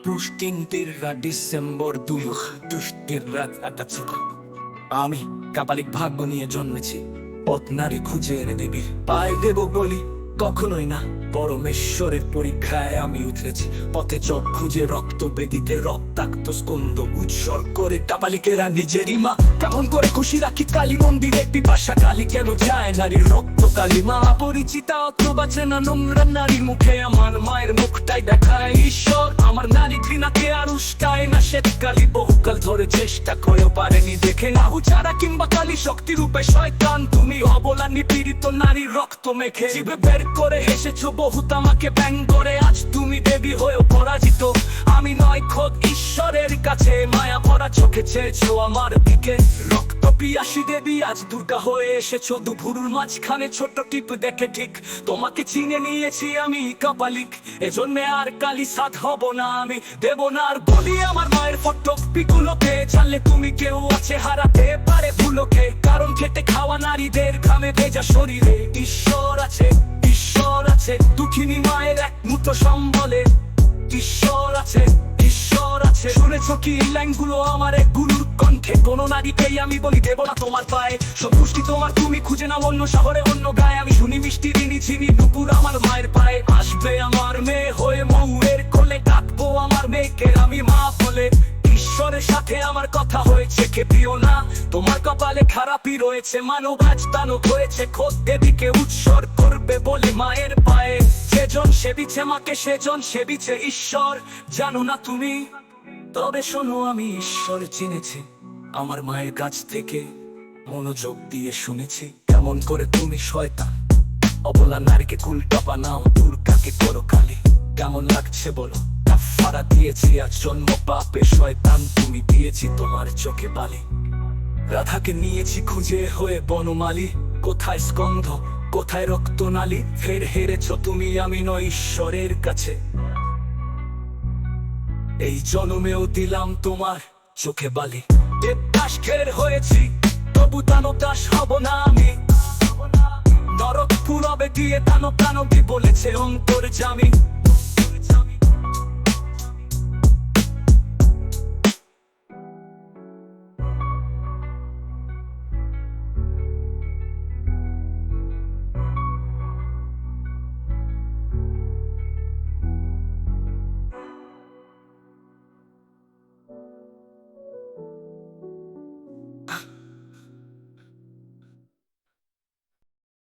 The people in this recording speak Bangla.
পুষ্টিন্তিরা ডিসেম্বর 2 দুষ্টির রাত কাটাচ্ছে। আমি কাপালিক ভাগ্য নিয়ে জন্মেছি, পথ নারী খুঁজে এনে দেবী পায়ে দেব বলি কখনোই না। পরমেশ্বরের পরীক্ষায় আমি উঠেছি, পথে চক খুঁজে রক্ত বেদিতে রক্তাক্ত স্কন্দ উৎসর্গ করে কাপালিকেরা নিজেরই মা। কেমন করে খুশি রাখি কালী মন্দিরে পিপাসা কালী কেন যায় নারীর রক্ত কালী মা। পরিচিতা অথবা চেনা নোংরা নারীর মুখে আমার মায়ের মুখটাই দেখায় ঈশ্বর। আমার নারী ঘৃণাকে আর উস্কায় না শ্বেত কালী, বহুকাল ধরে চেষ্টা করেও পারেনি দেখে না উচারা কিংবা কালী শক্তি রূপে শয়তান। তুমি অবলা নিপীড়িত নারীর রক্ত মেখে জিভে বের করে এসেছো বহুত আমাকে ব্যাং করে। আজ তুমি দেবী হয়েও পরাজিত, আমি নয় খোদ ঈশ্বরের কাছে মায়া ভরা চোখে চেয়েছো আমার দিকে। রক্ত পিয়াসী দেবী আজ দুর্গা হয়ে এসেছো দুপুরের মাঝখানে ছোট টিপ দেখে ঠিক তোমাকে চিনে নিয়েছি আমি কাপালিক। এজন্য আর কালী সাধ হব না, আমি দেব না আর বলি আমার মায়ের ফটক পিগুলোকে। জানলে তুমি কেউ আছে হারাতে পারে ভুলোকে, কারণ খেটে খাওয়া নারীদের ঘামে ভেজা শরীরে ঈশ্বর আছে। ঈশ্বর আছে দুঃখিনী মায়ের এক মুঠো সম্বলে, ঈশ্বর আছে ঈশ্বর আছে। শুনেছো কি লাইনগুলো আমার এক গুরুর কণ্ঠে, কোনো নারীকেই আমি বলি দেব না তোমার পায়ে। সব পুষ্টি তোমার তুমি খুঁজে নাও অন্য শহরে অন্য গায়ে। আমি শুনি মিষ্টি ঋণী চিনি নুপুর আমার মায়ের পায়ে। আসবে আমার মেয়ে হয়ে মৌয়ের কোলে, ডাকবো আমার মেয়েকে আমি মা বলে। ঈশ্বরের সাথে আমার কথা হয়েছে খেপিও না, তোমার কপালে খারাপই রয়েছে। মানব আজ দানব হয়েছে, খোদ দেবীকে উৎসর্গ করবে বলে মায়ের পায়ে। সেজন সেবিছে মাকে, সেজন সেবিছে ঈশ্বর, জানো না তুমি? তবে শোনো আমি ঈশ্বর চিনেছি আমার মায়ের কাছ থেকে, মনোযোগ দিয়ে শুনেছি কেমন করে তুমি শয়তান অবলা নারীকে কুলটা বানাও দুর্গাকে করো কালী। কেমন লাগছে বলো? কাফারা দিয়েছি আজ জন্ম পাপে শয়তান তুমি, দিয়েছি তোমার চোখে বালি। রাধাকে নিয়েছি খুঁজে হয়ে বনমালী, কোথায় স্কন্ধ কোথায় রক্ত নালী। ফের হেরেছ তুমি, আমি নয় ঈশ্বরের কাছে। এই জন্মেও দিলাম তোমার চোখে বালি। দেবদাস খের হয়েছি তবু দানব দাস হব না আমি। নরক পুরবে দিয়ে দানব দানবী বলেছে অন্তর্যামী।